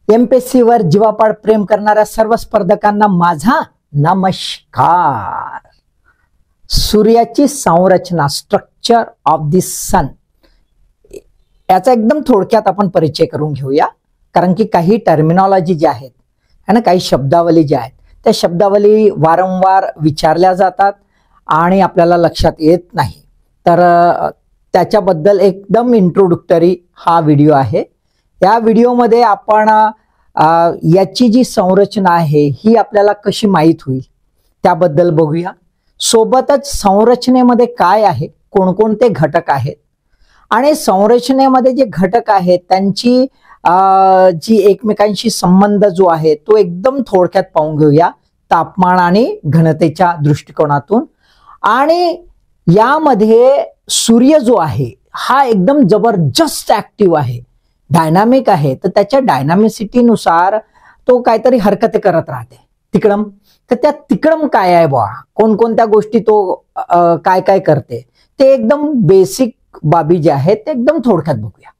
MPSC वर जीवापाड प्रेम करणाऱ्या सर्व स्पर्धकांना माझा नमस्कार. सूर्याची संरचना, स्ट्रक्चर ऑफ द सन, याचा एकदम थोडक्यात आपण परिचय करून घेऊया. कारण की काही टर्मिनॉलॉजी जे आहेत है ना, काही शब्दावली ज्या आहेत त्या शब्दावली वारंवार विचारल्या जातात आणि आपल्याला लक्षात येत नाही. तर त्याच्याबद्दल एकदम इंट्रोडक्टरी हा व्हिडिओ आहे. या व्हिडिओमध्ये आपण याची जी संरचना आहे ही आपल्याला कशी माहीत होईल त्याबद्दल बघूया. सोबतच संरचनेमध्ये काय आहे, कोणकोणते घटक आहेत आणि संरचनेमध्ये जे घटक आहेत त्यांची जी एकमेकांशी संबंध जो आहे तो एकदम थोडक्यात पाहून घेऊया तापमान आणि घनतेच्या दृष्टिकोनातून. आणि यामध्ये सूर्य जो आहे हा एकदम जबरदस्त ऍक्टिव्ह आहे, डायनामिक आहे. तर त्याच्या डायनामिसिटीनुसार तो काहीतरी हरकत करत राहते तिकडम. तर त्या तिकडम काय आहे बा, कोणकोणत्या गोष्टी तो काय काय करते ते एकदम बेसिक बाबी जे आहेत ते एकदम थोडक्यात बघूया.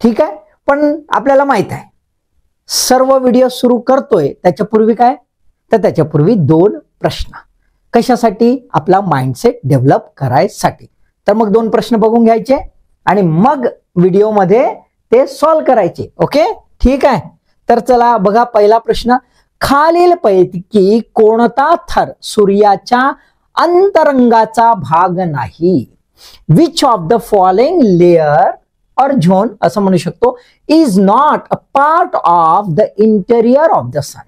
ठीक आहे. पण आपल्याला माहित आहे सर्व व्हिडिओ सुरू करतोय त्याच्यापूर्वी काय, तर त्याच्यापूर्वी 2 प्रश्न. कशासाठी? आपला माइंडसेट डेव्हलप करायसाठी. तर मग 2 प्रश्न बघून घ्यायचे आणि मग व्हिडिओमध्ये ते सॉल्व करायचे. ओके, ठीक आहे. तर चला बघा, पहिला प्रश्न, खालीलपैकी कोणता थर सूर्याच्या अंतरंगाचा भाग नाही? Which of the following layer or zone असं म्हणू शकतो is not a part of the interior of the sun.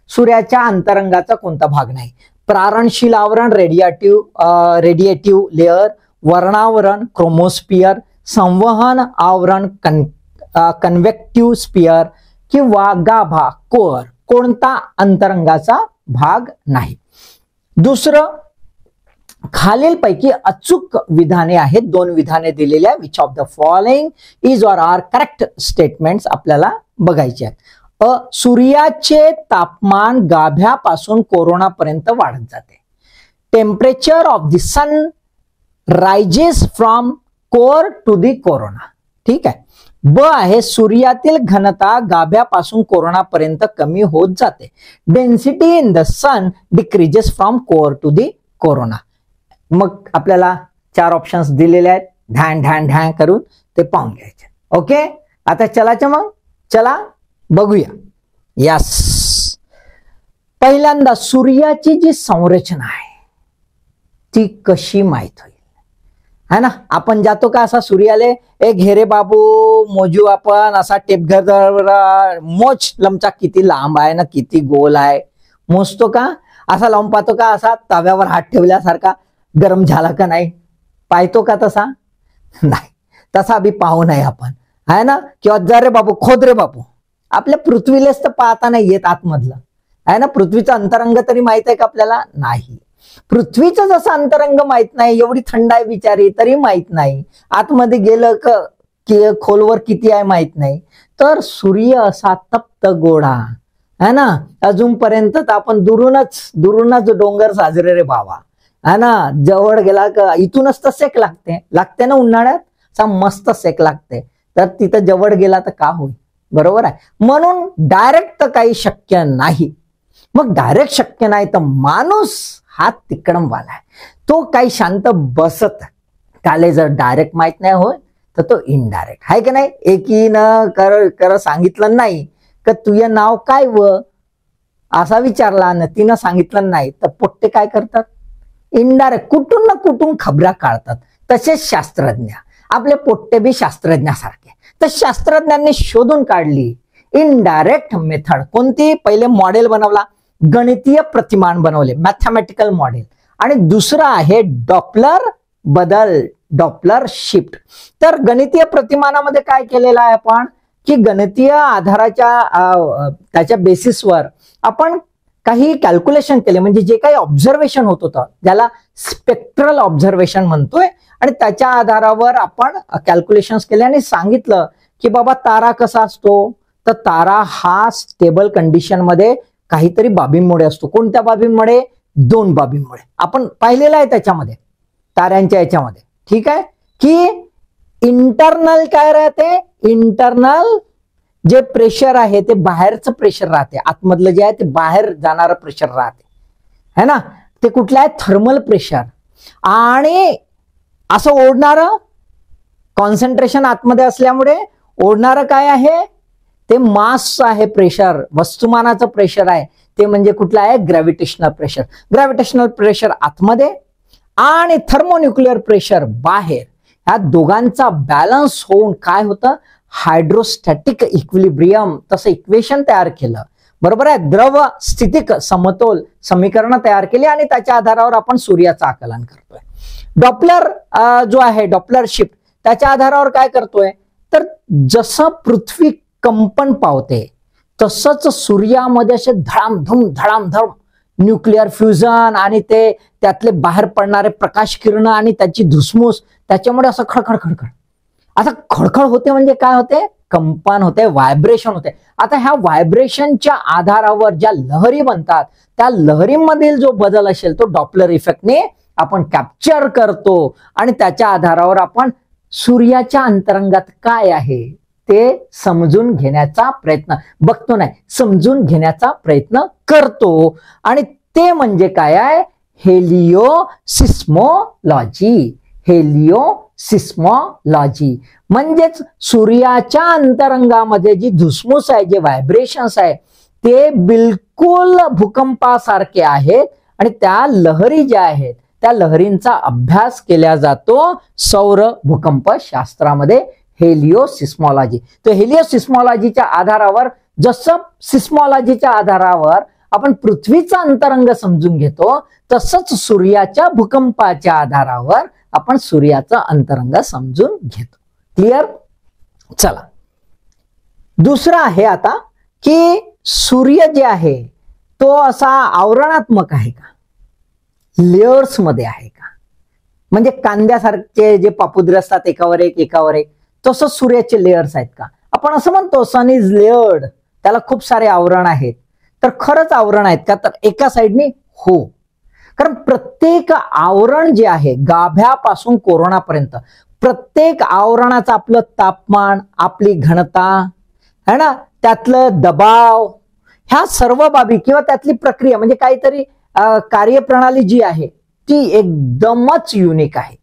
सूर्याच्या अंतरंगाचा कोणता भाग नाही? प्रारणशील आवरण, रेडिएटिव्ह लेअर, वर्णावरण क्रोमोस्पियर, संवहन आवरण कन्व्हेक्टिव्ह स्पियर किंवा गाभा कोअर. कोणता अंतरंगाचा भाग नाही? दुसरं, खालीलपैकी अचूक विधाने आहेत, 2 विधाने दिलेल्या. Which of the following is or are correct statements आपल्याला बघायचे आहेत. सूर्याचे तापमान गाभ्यापासून कोरोनापर्यंत वाढत जाते. Temperature of the sun rises from core to the corona. ठीक आहे. ब आहे, सूर्यातील घनता गाभ्यापासून कोरोनापर्यंत कमी होत जाते. Density in the sun decreases from core to the corona. मग आपल्याला 4 ऑप्शन्स दिलेले आहेत, ढॅन ढॅन ढॅन करून ते पाहून घ्यायचे. ओके, आता चलाच मग, चला बघूया. यस, पहिल्यांदा सूर्याची जी संरचना आहे ती कशी माहित होईल है ना. आपण जातो का असा सूर्याले, ए घेरे बाबू मोजू आपण असा टेप घर मोज लमचा किती लांब आहे ना किती गोल आहे, मोजतो का? असा लावून पाहतो का, असा तव्यावर हात ठेवल्यासारखा गरम झाला का नाही, पाहतो का तसा? नाही, तसा बी पाहू नये आपण है ना. किंवा जा रे बाबू खोद रे बाबू, आपल्या पृथ्वीलाच तर पाहता नाही येत आतमधलं आहे ना. पृथ्वीचं अंतरंग तरी माहित आहे का आपल्याला? नाही. पृथ्वीचं जसं अंतरंग माहित नाही, एवढी थंड आहे बिचारी तरी माहित नाही, आतमध्ये गेलं की खोलवर किती आहे माहित नाही. तर सूर्य असा तप्त गोडा है ना, अजूनपर्यंत तर आपण दुरूनच डोंगर साजरे रे बाबा है ना. जवळ गेला का इथूनच तर सेक लागते ना, उन्हाळ्यात असा मस्त सेक लागते. तर तिथं जवळ गेला तर का होईल, बरोबर आहे. म्हणून डायरेक्ट तर काही शक्य नाही. मग डायरेक्ट शक्य नाही तर माणूस हा तिकडम वाला आहे, तो काही शांत बसत काले. जर डायरेक्ट माहित नाही होय तर तो इनडायरेक्ट आहे का नाही. एकीनं कर सांगितलं नाही का तुझं नाव काय व असा विचारला न तिनं सांगितलं नाही तर पोट्टे काय करतात, इनडायरेक्ट कुठून ना कुठून खबऱ्या काढतात. तसेच शास्त्रज्ञ, आपले पोट्टे बी शास्त्रज्ञासारखे. तर शास्त्रज्ञांनी शोधून काढली इनडायरेक्ट मेथड. कोणती? पहिले मॉडेल बनवला, गणितीय प्रतिमान बनवले, मॅथमॅटिकल मॉडेल. आणि दुसरं आहे डॉपलर बदल, डॉपलर शिफ्ट. तर गणितीय प्रतिमानामध्ये काय केलेलं आहे आपण, की गणितीय आधाराच्या त्याच्या बेसिसवर आपण काही कॅल्क्युलेशन केले. म्हणजे जे काही ऑब्झर्वेशन होत होतं ज्याला स्पेक्ट्रल ऑब्झर्वेशन म्हणतोय, आणि त्याच्या आधारावर आपण कॅल्क्युलेशन्स केले आणि सांगितलं की बाबा तारा कसा असतो. तर तारा हा स्टेबल कंडिशन मध्ये काहीतरी बाबींमुळे असतो. कोणत्या बाबींमुळे? 2 बाबींमुळे. आपण पाहिलेलं आहे त्याच्यामध्ये ताऱ्यांच्या याच्यामध्ये. ठीक आहे. की इंटरनल काय राहते, इंटरनल जे प्रेशर आहे ते बाहेरचं प्रेशर राहते, आतमधलं जे आहे ते बाहेर जाणारं प्रेशर राहते, है ना. ते कुठलं आहे, थर्मल प्रेशर. आणि असं ओढणारं कॉन्सन्ट्रेशन आतमध्ये असल्यामुळे ओढणारं काय आहे, ते मास आहे, प्रेशर, वस्तुमानाचं प्रेशर आहे, ते म्हणजे कुठलं आहे, ग्रॅव्हिटेशनल प्रेशर. ग्रॅव्हिटेशनल प्रेशर आतमध्ये आणि थर्मोन्यूक्लिअर प्रेशर बाहेर, ह्या दोघांचा बॅलन्स होऊन काय होतं, हायड्रोस्टॅटिक इक्विलिब्रियम, तसं इक्वेशन तयार केलं, बरोबर आहे. द्रव स्थितिक समतोल समीकरण तयार केली आणि त्याच्या आधारावर आपण सूर्याचं आकलन करतोय. डॉपलर जो आहे, डॉपलर शिफ्ट, त्याच्या आधारावर काय करतोय, तर जसं पृथ्वी कंपन पावते तसंच सूर्यामध्ये असे धडामधम न्यूक्लिअर फ्युजन आणि ते त्यातले बाहेर पडणारे प्रकाश किरण आणि त्याची धुसमूस, त्याच्यामुळे असं खडखड आता खडखड होते, म्हणजे काय होते, कंपन होते, व्हायब्रेशन होते. आता ह्या व्हायब्रेशनच्या आधारावर ज्या लहरी बनतात, त्या लहरीमधील जो बदल असेल तो डॉपलर इफेक्टने आपण कॅप्चर करतो आणि त्याच्या आधारावर आपण सूर्याच्या अंतरंगात काय आहे ते समजून घेण्याचा प्रयत्न, बघतो नाही, समजून घेण्याचा प्रयत्न करतो. आणि ते म्हणजे काय आहे, हेलिओसिस्मोलॉजी. हेलिओसिस्मोलॉजी म्हणजेच सूर्याच्या अंतरंगामध्ये जी धुसमूस आहे, जे व्हायब्रेशन्स आहे, ते बिलकुल भूकंपासारखे आहेत आणि त्या लहरी ज्या आहेत त्या लहरींचा अभ्यास केला जातो सौर भूकंप शास्त्रामध्ये, हेलिओसिस्मॉलॉजी. तर हेलिओसिस्मॉलॉजीच्या आधारावर, जसं सिस्मॉलॉजीच्या आधारावर आपण पृथ्वीचा अंतरंग समजून घेतो, तसंच सूर्याच्या भूकंपाच्या आधारावर आपण सूर्याचा अंतरंग समजून घेतो. क्लिअर. चला, दुसरं आहे आता की सूर्य जे आहे तो असा आवरणात्मक आहे का, लेयर्स मध्ये आहे का, म्हणजे कांद्यासारखे जे पापुद्रे असतात एकावर एक, तसं सूर्याचे लेयर्स आहेत का. आपण असं म्हणतो सन इज लेयर्ड, त्याला खूप सारे आवरण आहेत. तर खरंच आवरण आहेत का, तर एका साईडने हो. कारण प्रत्येक आवरण जे आहे, गाभ्यापासून कोरोनापर्यंत, प्रत्येक आवरणाचं आपलं तापमान, आपली घनता है ना, त्यातलं दबाव, ह्या सर्व बाबी किंवा त्यातली प्रक्रिया, म्हणजे काहीतरी कार्यप्रणाली जी आहे ती एकदमच युनिक आहे.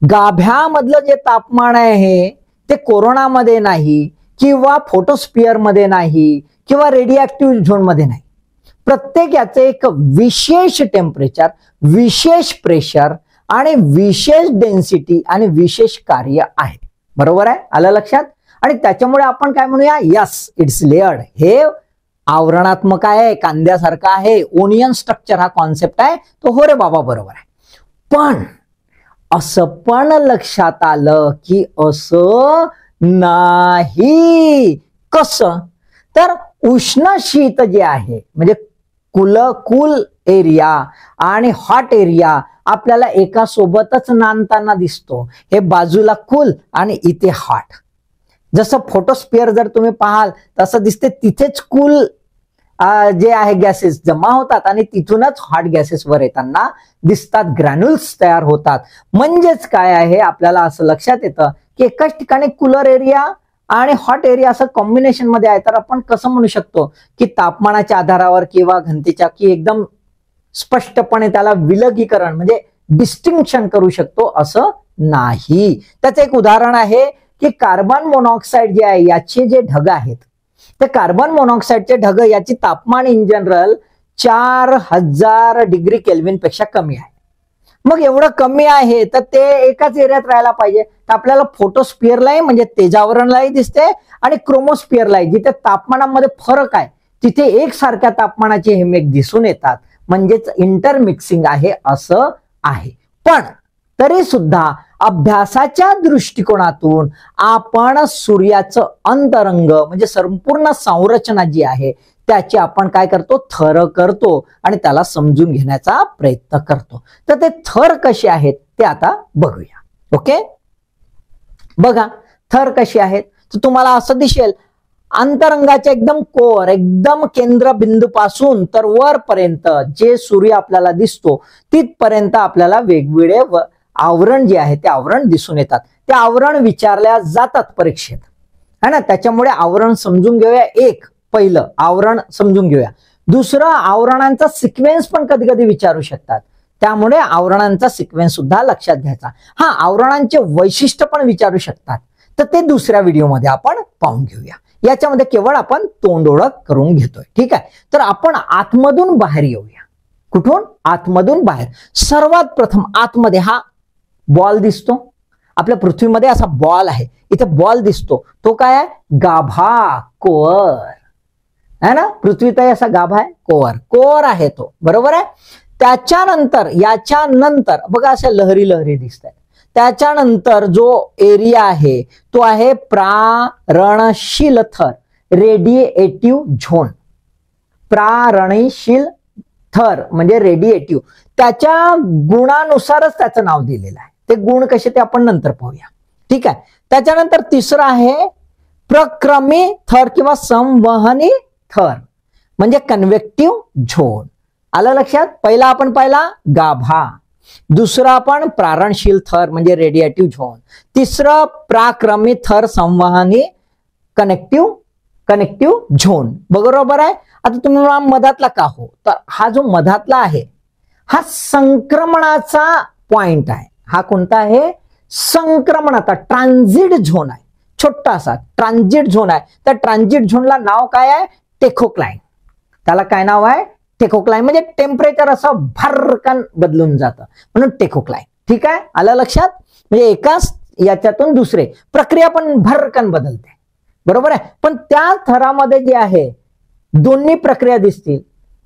गाभ्यामधलं जे तापमान आहे ते कोरोनामध्ये नाही, किंवा फोटोस्पियर मध्ये नाही, किंवा रेडिएक्टिव्ह झोन मध्ये नाही. प्रत्येक याचे एक विशेष टेम्परेचर, विशेष प्रेशर आणि विशेष डेन्सिटी आणि विशेष कार्य आहे. बरोबर आहे, आलं लक्षात. आणि त्याच्यामुळे आपण काय म्हणूया, यस इट्स लेयर्ड, हे आवरणात्मक आहे, कांद्यासारखा आहे, ओनियन स्ट्रक्चर हा कॉन्सेप्ट आहे तो, हो रे बाबा बरोबर आहे. पण असं पण लक्षात आलं की असं नाही. कसं, तर उष्ण शीत जे आहे, म्हणजे कूल एरिया आणि हॉट एरिया आपल्याला एका सोबतच नांदताना दिसतो. हे बाजूला कूल आणि इथे हॉट. जसं फोटोस्पियर जर तुम्ही पाहाल तसं दिसते, तिथेच कूल जे आहे गॅसेस जमा होतात आणि तिथूनच हॉट गॅसेस वर येताना दिसतात, ग्रॅन्युल्स तयार होतात. म्हणजेच काय आहे, आपल्याला असं लक्षात येतं की एकाच ठिकाणी कूलर एरिया आणि हॉट एरिया असं कॉम्बिनेशन मध्ये आहे. तर आपण कसं म्हणू शकतो की तापमानाच्या आधारावर किंवा घनतेच्या, की एकदम स्पष्टपणे त्याला विलगीकरण म्हणजे डिस्टिंक्शन करू शकतो असं नाही. त्याचं एक उदाहरण आहे की कार्बन मोनॉक्साईड जे आहे, याचे जे ढग आहेत, ते कार्बन मोनॉक्साईडचे ढग याची तापमान इन जनरल 4000 डिग्री केल्विन पेक्षा कमी आहे. मग एवढं कमी आहे तर ते एकाच एरियात राहायला पाहिजे. तर आपल्याला फोटोस्पियरलाही म्हणजे तेजावरणलाही दिसते आणि क्रोमोस्पियरलाही, जिथे तापमानामध्ये फरक आहे तिथे एकसारख्या तापमानाचे हे मेघ दिसून येतात. म्हणजेच इंटरमिक्सिंग आहे असं आहे. पण तरी सुद्धा अभ्यासाच्या दृष्टिकोनातून आपण सूर्याचं अंतरंग म्हणजे संपूर्ण संरचना जी आहे त्याची आपण काय करतो, थर करतो आणि त्याला समजून घेण्याचा प्रयत्न करतो. तर ते थर कसे आहेत ते आता बघूया. ओके, बघा थर कशी आहेत. तर तुम्हाला असं दिसेल, अंतरंगाच्या एकदम कोर, एकदम केंद्रबिंदूपासून तर वरपर्यंत जे सूर्य आपल्याला दिसतो तिथपर्यंत आपल्याला वेगवेगळे आवरण जे आहे ते आवरण दिसून येतात. ते आवरण विचारल्या जातात परीक्षेत. है ना. त्याच्यामुळे आवरण समजून घेऊया. एक पहिलं आवरण समजून घेऊया. दुसरं आवरणांचा सिक्वेन्स पण कधी कधी विचारू शकतात, त्यामुळे आवरणांचा सिक्वेन्स सुद्धा लक्षात घ्यायचा. हा, आवरणांचे वैशिष्ट्य पण विचारू शकतात, तर ते दुसऱ्या व्हिडिओमध्ये आपण पाहून घेऊया. याच्यामध्ये केवळ आपण तोंड ओळख करून घेतोय. ठीक आहे, तर आपण आतमधून बाहेर येऊया. कुठून? आतमधून बाहेर. सर्वात प्रथम आतमध्ये हा बॉल दिसतो. आपल्या पृथ्वीमध्ये असा बॉल आहे, इथे बॉल दिसतो. तो काय आहे? गाभा, कोअर है ना. पृथ्वीत असा गाभा आहे, कोअर आहे तो, बरोबर आहे. त्याच्यानंतर याच्यानंतर बघा अशा लहरी लहरी दिसत आहेत. त्याच्यानंतर जो एरिया आहे तो आहे प्रारणशील थर, रेडिएटिव्ह झोन. प्रारणशील थर म्हणजे रेडिएटिव्ह, त्याच्या गुणानुसारच त्याचं नाव दिलेलं आहे. ते गुण कसे ते आपण नंतर पाहूया. ठीक आहे. त्याच्यानंतर तिसरं आहे प्रक्रमी थर किंवा संवहनी थर म्हणजे कन्व्हेक्टिव्ह झोन. आलं लक्षात. पहिला आपण पाहिला गाभा, दुसरा आपण प्रारणशील थर म्हणजे रेडिएटिव्ह झोन, तिसरं प्राक्रमी थर संवहनी कनेक्टिव्ह झोन. बरोबर आहे. आता तुम्ही मधातला का हो, तर हा जो मधातला आहे हा संक्रमणाचा पॉइंट आहे. हा कोणता आहे? संक्रमणाचा ट्रान्झिट झोन आहे. छोटासा ट्रान्झिट झोन आहे. त्या ट्रान्झिट झोनला नाव काय आहे? टेकोक्लाइन. त्याला काय नाव आहे? टेकोक्लाइन. म्हणजे टेम्परेचर असं भरकन बदलून जातं म्हणून टेकोक्लाइन. ठीक आहे, आलं लक्षात. म्हणजे एकाच याच्यातून दुसरे प्रक्रिया पण भरकन बदलते, बरोबर आहे. पण त्या थरामध्ये जे आहे दोन्ही प्रक्रिया दिसतील,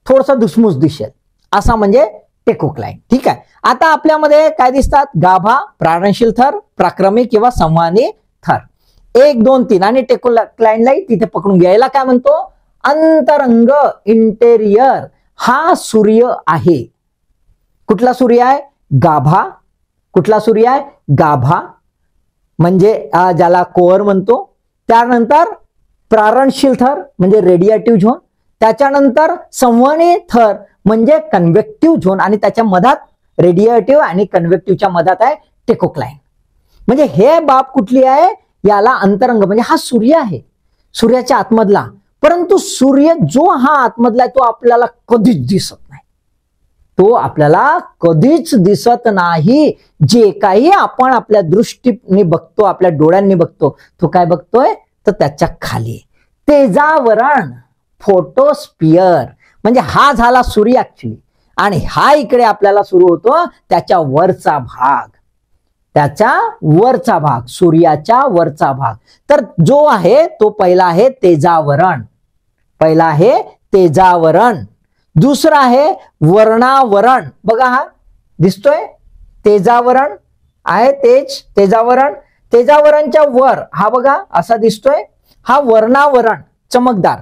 थोडंसं धुसमुस दिसेल, असा म्हणजे टेकोक्लाइन. ठीक आहे. आता आपल्यामध्ये काय दिसतात? गाभा, प्रारणशील थर, प्राक्रमिक किंवा संवहनी थर. 1, 2, 3 आणि टेकोक्लाइनलाही तिथे पकडून घ्यायला काय म्हणतो? अंतरंग, इंटेरियर. हा सूर्य आहे. कुठला सूर्य आहे? गाभा. कुठला सूर्य आहे? गाभा म्हणजे ज्याला कोअर म्हणतो. त्यानंतर प्रारणशील थर म्हणजे रेडिएटिव्ह झोन. त्याच्यानंतर संवहनी थर म्हणजे कन्व्हेक्टिव्ह झोन आणि त्याच्या मधात रेडिएटिव्ह आणि कन्व्हेक्टिव्हच्या मधात आहे टेकोक्लाइन. म्हणजे हे बाब कुठली आहे? याला अंतरंग म्हणजे हा सूर्य आहे, सूर्याच्या आतमधला. परंतु सूर्य जो हा आतमधला आहे तो आपल्याला कधीच दिसत नाही. तो आपल्याला कधीच दिसत नाही. जे काही आपण आपल्या दृष्टीने बघतो, आपल्या डोळ्यांनी बघतो, तो काय बघतोय? तर त्याच्या खाली तेजावरण, फोटोस्पियर. म्हणजे हा झाला सूर्य ऍक्च्युली, आणि हा इकडे आपल्याला सुरू होतो त्याच्या वरचा भाग, त्याच्या वरचा भाग, सूर्याच्या वरचा भाग. तर जो आहे तो पहिला आहे तेजावरण. पहिला आहे तेजावरण. दुसरा आहे वर्णावरण. बघा हा दिसतोय तेजावरण आहे, तेजावरण. तेजावरणच्या वर हा बघा असा दिसतोय, हा वर्णावरण चमकदार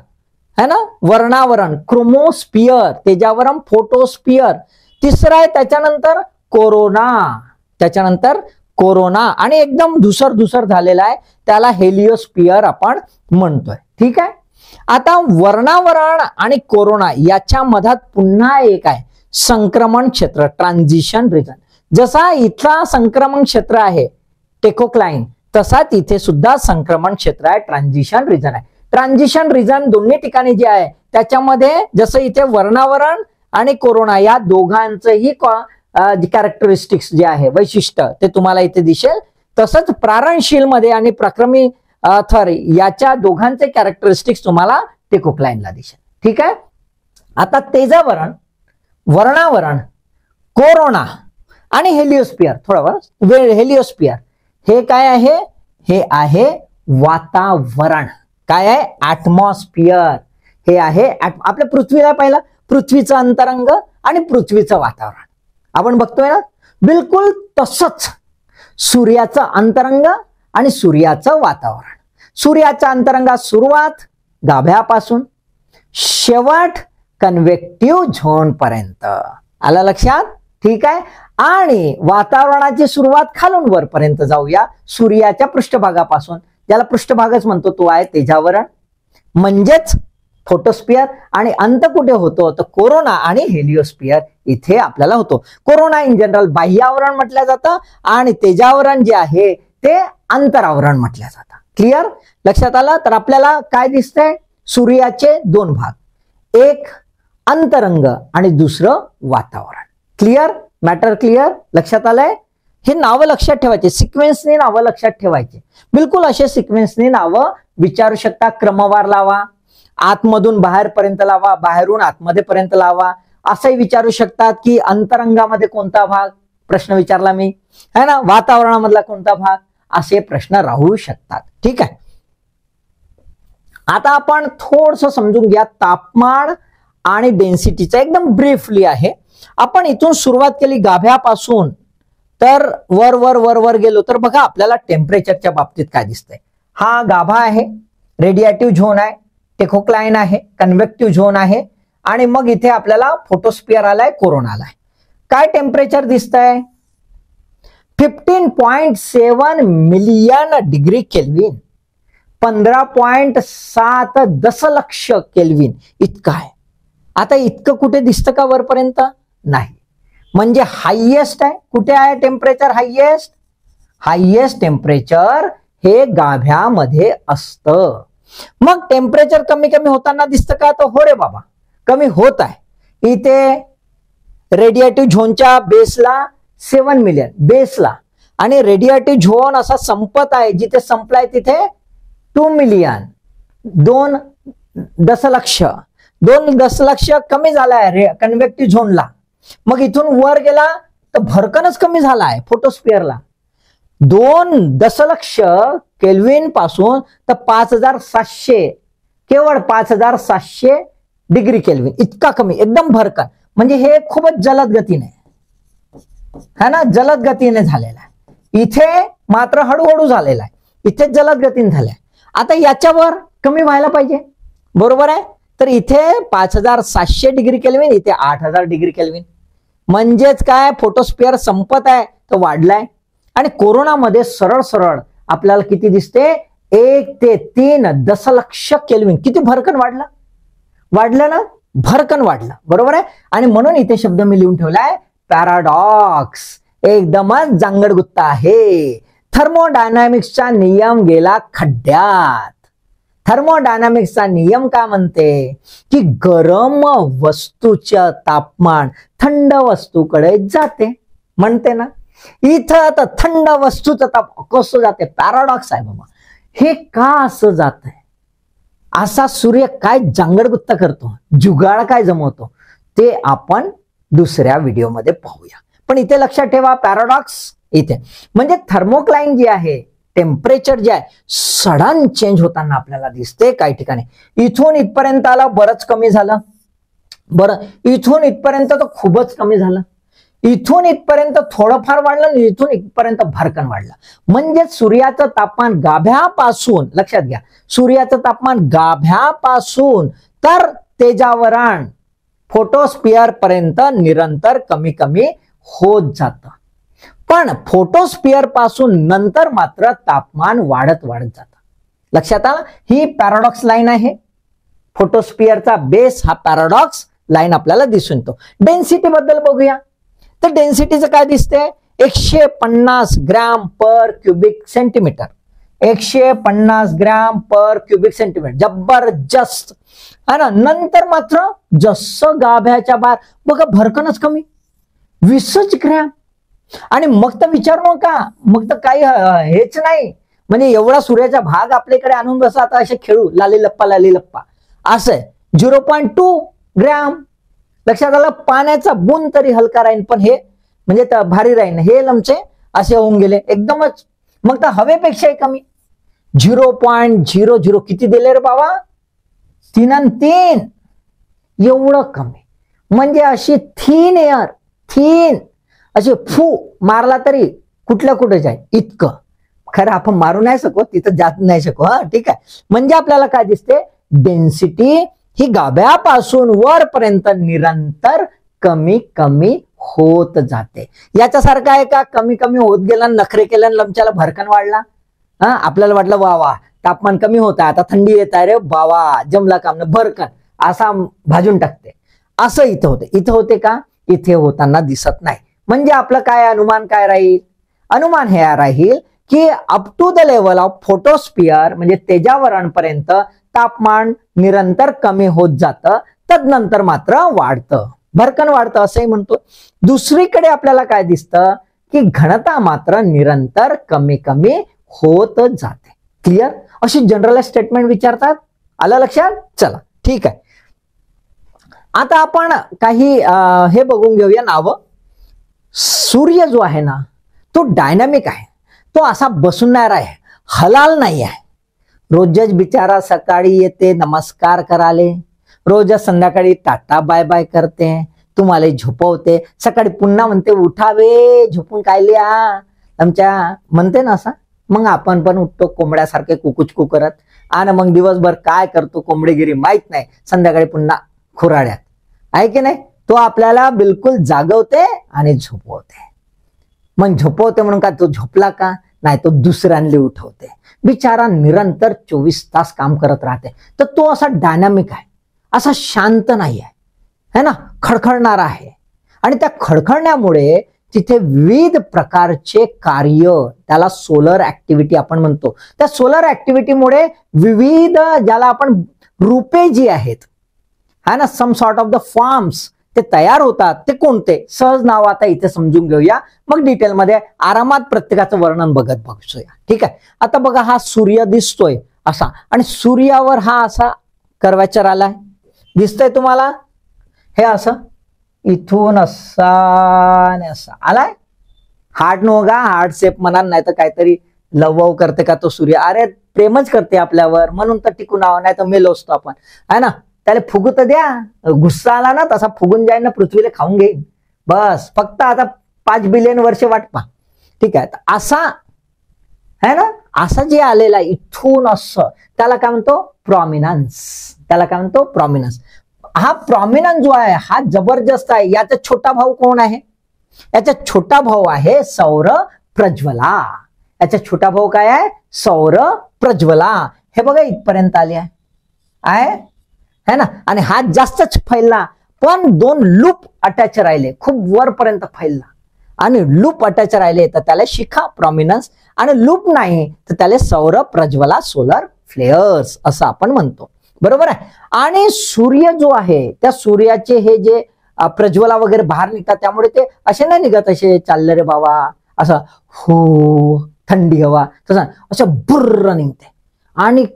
है ना. वर्णावरण, क्रोमोस्पियर. तेजावरण, फोटोस्पियर. तिसरा आहे त्याच्यानंतर कोरोना. त्याच्यानंतर कोरोना आणि एकदम धुसर झालेला आहे त्याला हेलिओस्पियर आपण म्हणतोय. ठीक आहे. आता वर्णावरण आणि कोरोना याच्या मधात पुन्हा एक आहे संक्रमण क्षेत्र, ट्रान्झिशन रिजन. जसा इथला संक्रमण क्षेत्र आहे टेकोक्लाइन, तसाच इथे सुद्धा संक्रमण क्षेत्र आहे, ट्रान्झिशन रिजन आहे. ट्रान्झिशन रिजन दोन्ही ठिकाणी जे आहे त्याच्यामध्ये जसं इथे वर्णावरण आणि कोरोना या दोघांचंही कॅरेक्टरिस्टिक्स जे आहे वैशिष्ट्य ते तुम्हाला इथे दिसेल. तसंच प्रारणशील मध्ये आणि प्रक्रमी थर याच्या दोघांचे कॅरेक्टरिस्टिक्स तुम्हाला टेकोक्लाइनला दिसेल. ठीक आहे. आता तेजावरण, वर्णावरण, कोरोना आणि हेलिओस्पियर. थोडा वेळ हेलिओस्पियर हे काय आहे? हे आहे वातावरण. काय आहे? ऍटमॉस्फियर. हे आहे आपल्या पृथ्वीला पाहिलं, पृथ्वीचं अंतरंग आणि पृथ्वीचं वातावरण आपण बघतोय ना. बिलकुल तसंच सूर्याचं अंतरंग आणि सूर्याचं वातावरण. सूर्याच्या अंतरंगात सुरुवात गाभ्यापासून, शेवट कन्व्हेक्टिव्ह झोन पर्यंत. आलं लक्षात. ठीक आहे. आणि वातावरणाची सुरुवात खालून वरपर्यंत जाऊया, सूर्याच्या पृष्ठभागापासून, ज्याला पृष्ठभागच म्हणतो तो आहे तेजावरण म्हणजेच फोटोस्पियर. आणि अंत कुठे होतो? तर कोरोना आणि हेलिओस्पियर इथे आपल्याला होतो. कोरोना इन जनरल बाह्यावरण म्हटलं जातं आणि तेजावरण जे आहे ते अंतरावरण म्हटलं जातं. क्लिअर? लक्षात आलं? तर आपल्याला काय दिसतंय? सूर्याचे दोन भाग, एक अंतरंग आणि दुसरं वातावरण. क्लिअर? Matter clear? लक्षात आलंय? हे नावं लक्षात ठेवायचे, सिक्वेन्सने नावं लक्षात ठेवायचे. बिलकुल असे सिक्वेन्सने नावं विचारू शकता. क्रमवार लावा, आतमधून बाहेरपर्यंत लावा, बाहेरून आतमध्ये पर्यंत लावा. असंही विचारू शकतात की अंतरंगामध्ये कोणता भाग, प्रश्न विचारला मी, है ना, वातावरणामधला कोणता भाग, असे प्रश्न राहू शकतात. ठीक आहे. आता आपण थोडस समजून घ्या तापमान आणि डेन्सिटीचं, एकदम ब्रीफली आहे. आपण इथून सुरुवात केली गाभ्यापासून, तर वर वर वर वर गेलो तर बघा आपल्याला टेम्परेचरच्या बाबतीत काय दिसतंय. हा गाभा आहे, रेडिएटिव्ह झोन आहे, टेकोक्लाइन आहे, कन्व्हेक्टिव्ह झोन आहे, आणि मग इथे आपल्याला फोटोस्फिअर आलाय, कोरोना आलाय. काय टेम्परेचर दिसतंय? 15.7 मिलियन डिग्री केल्विन, 15.7 दशलक्ष केल्विन इतकं आहे. आता इतकं कुठे दिसतं का वरपर्यंत? नाही. म्हणजे हायएस्ट आहे. कुठे आहे टेम्परेचर हायएस्ट? हायएस्ट टेम्परेचर हे गाभ्यामध्ये असतं. मग टेम्परेचर कमी कमी होताना दिसतं का? तर हो रे बाबा, कमी होत आहे. इथे रेडिएटिव्ह झोनच्या बेसला 7 मिलियन बेसला, आणि रेडिएटिव्ह झोन असा संपत आहे, जिथे संपलाय तिथे 2 मिलियन, 2 दशलक्ष, 2 दशलक्ष कमी झालाय कन्व्हेक्टिव्ह झोनला. मग इथून वर गेला तर भरकनच कमी झालाय फोटोस्फिअरला. 2 दशलक्ष केल्विन पासून तर 5700, केवळ 5700 डिग्री केल्विन इतका कमी, एकदम भरकन. म्हणजे हे खूपच जलद गतीने, है ना, जलद गतीने झालेला आहे. इथे मात्र हळूहळू झालेला आहे, इथे जलद गतीने झालाय. आता याच्यावर कमी व्हायला पाहिजे, बरोबर आहे. तर इथे 5700 डिग्री केल्विन, इथे 8000 डिग्री केल्विन. म्हणजेच काय, फोटोस्फिअर संपत आहे तर वाढलाय. आणि कोरोनामध्ये सरळ सरळ आपल्याला किती दिसते? 1 ते 3 दशलक्ष केल्विन. किती भरकन वाढला? वाढलं ना, भरकन वाढलं, बरोबर आहे. आणि म्हणून इथे शब्द मी लिहून ठेवलाय पॅराडॉक्स. एकदमच जांगडगुत्ता आहे. थर्मोडायनामिक्सचा नियम गेला खड्ड्यात. थर्मोडायनामिक्सचा नियम काय म्हणते की गरम वस्तूचं तापमान थंड वस्तूकडे जाते, म्हणते ना. इथं तर थंड वस्तूचं ताप कसं जाते? पॅराडॉक्स आहे बाबा. हे का असं जात आहे? असा सूर्य काय जांगडगुत्ता करतो, जुगाड काय जमवतो, ते आपण दुसऱ्या व्हिडिओमध्ये पाहूया. पण इथे लक्षात ठेवा पॅराडॉक्स इथे म्हणजे थर्मोक्लाइन जे आहे, टेम्परेचर जे आहे सडन चेंज होताना आपल्याला दिसते. काही ठिकाणी इथून इथपर्यंत आलं बरंच कमी झालं, बरं इथून इथपर्यंत तर खूपच कमी झालं, इथून इथपर्यंत थोडंफार वाढलं, इथून इथपर्यंत भरकन वाढलं. म्हणजे सूर्याचं तापमान गाभ्यापासून, लक्षात घ्या, सूर्याचं तापमान गाभ्यापासून तर तेजावरण फोटोस्फिअर पर्यंत निरंतर कमी कमी होत जातं. पण फोटोस्फिअर पासून नंतर मात्र तापमान वाढत वाढत जातं. लक्षात आलं? ही पॅराडॉक्स लाईन आहे. फोटोस्फिअरचा बेस हा पॅराडॉक्स लाईन आपल्याला दिसून येतो. डेन्सिटी बद्दल बघूया. तर डेन्सिटीचं काय दिसते? 150 gram per cubic centimetre. 150 gram per cubic centimetre, जबरदस्त है ना. नंतर मात्र जसं गाभ्याच्या बाहेर बघा भरकनच कमी, 20 ग्रॅम. आणि मग तर विचारू नका, मग तर काही हेच नाही. म्हणजे एवढा सूर्याचा भाग आपल्याकडे आणून बसा, आता असे खेळू लाली लप्पा असं 0.2 ग्रॅम. लक्षात आलं? पाण्याचा बूंद तरी हलका राहील, पण हे म्हणजे भारी राहील, हे लमचे असे होऊन गेले एकदमच. मग तर हवेपेक्षाही कमी 0.00 किती दिले रे बाबा? 3 आणि 3 एवढं कमी. म्हणजे अशी थीन एअर, थीन अशी फू मारला तरी कुठल्या कुठे जाईल इतकं. खरं आपण मारू नाही शकतो, तिथं जात नाही शकतो. हा ठीक आहे. म्हणजे आपल्याला काय दिसते? डेन्सिटी ही गाभ्यापासून वरपर्यंत निरंतर कमी कमी होत जाते. याच्यासारखं आहे का? कमी कमी होत गेला, नखरे केला, लमच्याला भरकन वाढला. हा आपल्याला वाटलं वा वा तापमान कमी होत आहे, आता थंडी येत आहे रे बाबा, जमला काम न, भरकन असा भाजून टाकते. असं इथं होते. इथं होते का? इथे होताना दिसत नाही. म्हणजे आपलं काय अनुमान काय राहील? अनुमान हे राहील की up to the level of photosphere म्हणजे तेजावरणपर्यंत तापमान निरंतर कमी होत जातं, तदनंतर मात्र वाढतं, भरकन वाढतं असंही म्हणतो. दुसरीकडे आपल्याला काय दिसतं की घनता मात्र निरंतर कमी कमी होत जाते. क्लिअर? अशी जनरल स्टेटमेंट विचारतात. आलं लक्षात? चला ठीक आहे. आता आपण काही हे बघून घेऊया नावं. सूर्य जो आहे ना तो डायनामिक आहे, तो असा बसणार आहे, हलाल नाही आहे. रोजच बिचारा सकाळी येते नमस्कार कराले, रोज संध्याकाळी टाटा बाय बाय करते, तुम्हाला झोपवते, सकाळी पुन्हा म्हणते उठावे झोपून कायल्या आमच्या म्हणते ना असं. मग आपण पण उठतो कोंबड्यासारखे कुकुचकू करत, आणि मग दिवसभर काय करतो कोंबडीगिरी माहित नाही, संध्याकाळी पुन्हा खुराड्यात आहे की नाही. तो आपल्याला बिलकुल जागवते आणि झोपवते. मग झोपवते म्हणून का तो झोपला का नाही, तो दुसऱ्यांना उठवते. बिचारा निरंतर 24 तास काम करत राहते. तर तो असा डायनामिक आहे, असा शांत नाही आहे, है ना, खडखडणारा आहे. आणि त्या खडखडण्यामुळे तिथे विविध प्रकारचे कार्य, त्याला सोलर ऍक्टिव्हिटी आपण म्हणतो. त्या सोलर ऍक्टिव्हिटीमुळे विविध ज्याला आपण रूपे जी आहेत, है ना, some sort of the forms ते तयार होतात. ते कोणते सहज नाव आता इथे समजून घेऊया, मग डिटेलमध्ये आरामात प्रत्येकाचं वर्णन बघूया. ठीक आहे. आता बघा हा सूर्य दिसतोय असा, आणि सूर्यावर हा असा कर्वेचर आलाय, दिसतंय तुम्हाला. हे असं इथून असा आणि असा आलाय. हार्ट नो का हार्ट शेप म्हणा, नाही तर काहीतरी लवव करते का तो सूर्य. अरे प्रेमच करते आपल्यावर म्हणून तर टिकून आहो, नाही तर मेलो असतो आपण, आहे ना. त्याला फुगू तर द्या, गुस्सा आला ना तसा फुगून जाईन ना, पृथ्वीला खाऊन घेईन. बस फक्त आता 5 बिलियन वर्ष वाट पहा. ठीक आहे. असा है ना, असं जे आलेला इथून असं, त्याला काय म्हणतो प्रॉमिनन्स. त्याला काय म्हणतो प्रॉमिनन्स. हा प्रॉमिनन्स जो आहे हा जबरदस्त आहे. याचा छोटा भाऊ कोण आहे? याचा छोटा भाऊ आहे सौर प्रज्वला. याचा छोटा भाऊ काय आहे? सौर प्रज्वला. हे बघा इथपर्यंत आले आहे है ना. आणि हा जास्तच फैलला, पण 2 लूप अटॅच राहिले, खूप वरपर्यंत फैलला. आणि लूप अटॅच राहिले तर त्याला शिखा प्रॉमिनन्स, आणि लूप नाही तर त्याला सौर प्रज्वला सोलर फ्लेअर्स असं आपण म्हणतो. बरोबर आहे. आणि सूर्य जो आहे त्या सूर्याचे हे जे प्रज्वला वगैरे बाहेर निघतात, त्यामुळे ते असे नाही निघत असे चालले रे बाबा असं हो थंडी हवा, तसं असं बुर्र निघते. आणि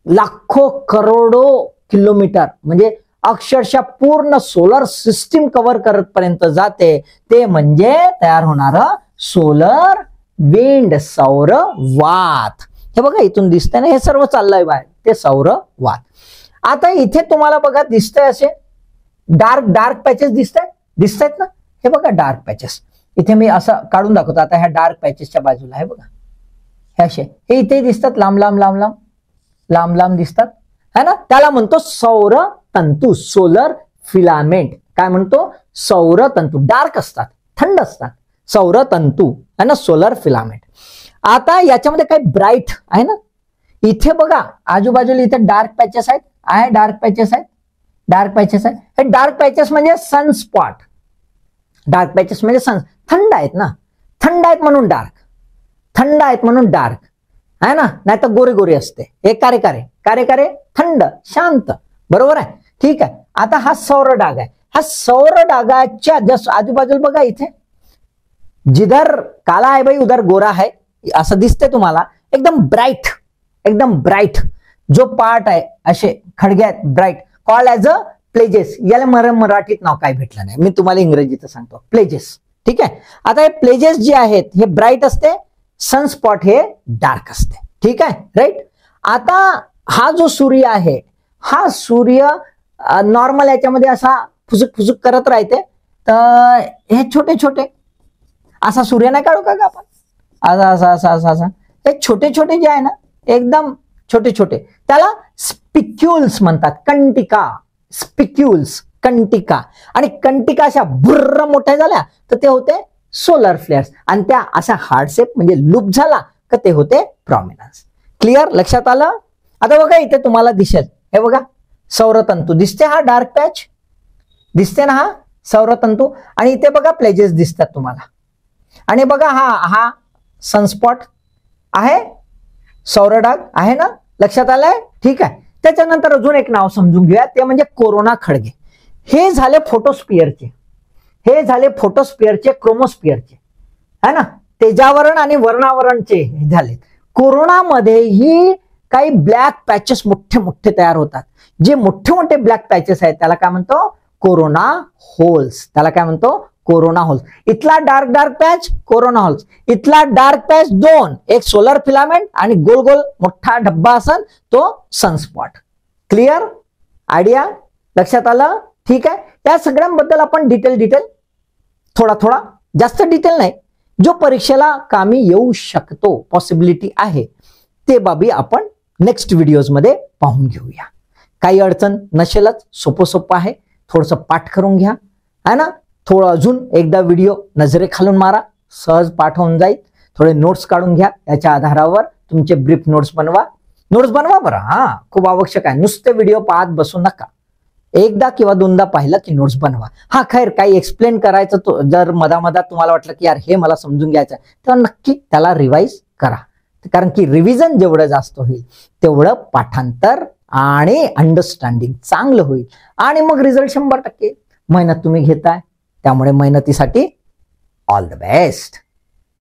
लाखो करोडो किलोमीटर म्हणजे अक्षरशः पूर्ण सोलर सिस्टीम कव्हर करत पर्यंत जाते. ते म्हणजे तयार होणार सोलर विंड, सौर वात. हे बघा इथून दिसतंय ना, हे सर्व चाललंय बाहेर, ते सौर वात. आता इथे तुम्हाला बघा दिसतंय असे डार्क डार्क पॅचेस दिसतायत ना. हे बघा डार्क पॅचेस, इथे मी असं काढून दाखवतो. आता ह्या डार्क पॅचेसच्या बाजूला हे बघा, हे असे हे इथे दिसतात, लांब लांब लांब लांब लांब लांब दिसतात है ना. त्याला म्हणतो सौर तंतू, सोलर फिलामेंट. काय म्हणतो? सौर तंतू. डार्क असतात, थंड असतात, सौर तंतू है ना, सोलर फिलामेंट. आता याच्यामध्ये काही ब्राईट आहे ना, इथे बघा आजूबाजूला इथे डार्क पॅचेस आहेत, डार्क पॅचेस आहेत, डार्क पॅचेस आहेत. हे डार्क पॅचेस म्हणजे सनस्पॉट. डार्क पॅचेस म्हणजे सन, थंड आहेत ना, थंड आहेत म्हणून डार्क, थंड आहेत म्हणून डार्क आहे ना, नाही तर गोरे गोरे असते. हे कारे कारे कारे कारे, थंड शांत. बरोबर आहे. ठीक आहे. आता हा सौर डाग आहे. हा सौर डागाच्या जस्ट आजूबाजूला बघा, इथे जिधर काला आहे भाई उधर गोरा आहे असं दिसतंय तुम्हाला. एकदम ब्राईट, एकदम ब्राईट जो पार्ट आहे, असे खडगे आहेत bright, called as a pledges. याला मराठीत नाव काय भेटलं नाही, मी तुम्हाला इंग्रजीत सांगतो, प्लेजेस. ठीक आहे. आता हे प्लेजेस जे आहेत हे ब्राईट असते, सनस्पॉट हे डार्क असते. ठीक आहे, राईट. आता हा जो सूर्य आहे, हा सूर्य नॉर्मल याच्यामध्ये असा फुसुक फुसुक करत राहते. तर हे छोटे छोटे असा सूर्य नाही काढू का आपण, असा असा असा असा असा, हे छोटे छोटे जे आहे ना एकदम छोटे छोटे, त्याला स्पिक्युल्स म्हणतात. कंटिका, स्पिक्युल्स, कंटिका. आणि कंटिका अशा बुर्र मोठ्या झाल्या तर ते होते सोलर फ्लेअर्स, आणि त्या असा हार्डशेप म्हणजे लूप झाला तर ते होते प्रॉमिनन्स. क्लिअर? लक्षात आलं? आता बघा इथे तुम्हाला दिसेल, हे बघा सौरतंतू दिसते, हा डार्क पॅच दिसते ना, हा सौरतंतू. आणि इथे बघा प्लेजेस दिसतात तुम्हाला. आणि बघा हा सनस्पॉट, आहे? सौर ढग आहे ना, लक्षात आलंय? ठीक आहे. त्याच्यानंतर अजून एक नाव समजून घेऊया, ते म्हणजे कोरोना खळगे. हे झाले फोटोस्पियरचे, हे झाले फोटोस्पियरचे, क्रोमोस्पियरचे, है ना, तेजावरण आणि वर्णावरणचे झाले. कोरोनामध्येही काही ब्लॅक पॅचेस मोठे मोठे तयार होतात. जे मोठे मोठे ब्लॅक पॅचेस आहेत त्याला काय म्हणतो? Corona holes. त्याला काय म्हणतो? Corona holes. इथला डार्क पॅच कोरोना होल्स, इथला डार्क पॅच 2, एक सोलर फिलामेंट आणि गोल गोल मोठा डब्बा असन तो सनस्पॉट. क्लिअर? आयडिया लक्षात आलं? ठीक आहे. या सगळ्यांबद्दल आपण डिटेल थोडा जास्त डिटेल नाही, जो परीक्षेला कामी येऊ शकतो, पॉसिबिलिटी आहे, ते बाबी आपण नेक्स्ट व्हिडिओजमध्ये पाहून घेऊया. काही अडचण नसेलच, सोपं आहे. थोडंसं पाठ करून घ्या, है ना. थोडं अजून एकदा व्हिडिओ नजरेखालून मारा, सहज पाठ होऊन जाईल. थोडे नोट्स काढून घ्या, याच्या आधारावर तुमचे ब्रीफ नोट्स बनवा बरं. हा, खूप आवश्यक आहे. नुसते व्हिडिओ पाहत बसू नका, एकदा किंवा दोनदा पाहिलं की नोट्स बनवा. हा, खैर काही एक्सप्लेन करायचं तो जर मधामधात तुम्हाला वाटलं की यार हे मला समजून घ्यायचं, तर नक्की त्याला रिवाइज करा. कारण की रिव्हिजन जेवढं जास्त होईल तेवढं पाठांतर आणि अंडरस्टँडिंग चांगलं होईल, आणि मग रिझल्ट 100%. मेहनत तुम्ही घेताय, त्यामुळे मेहनतीसाठी ऑल द बेस्ट.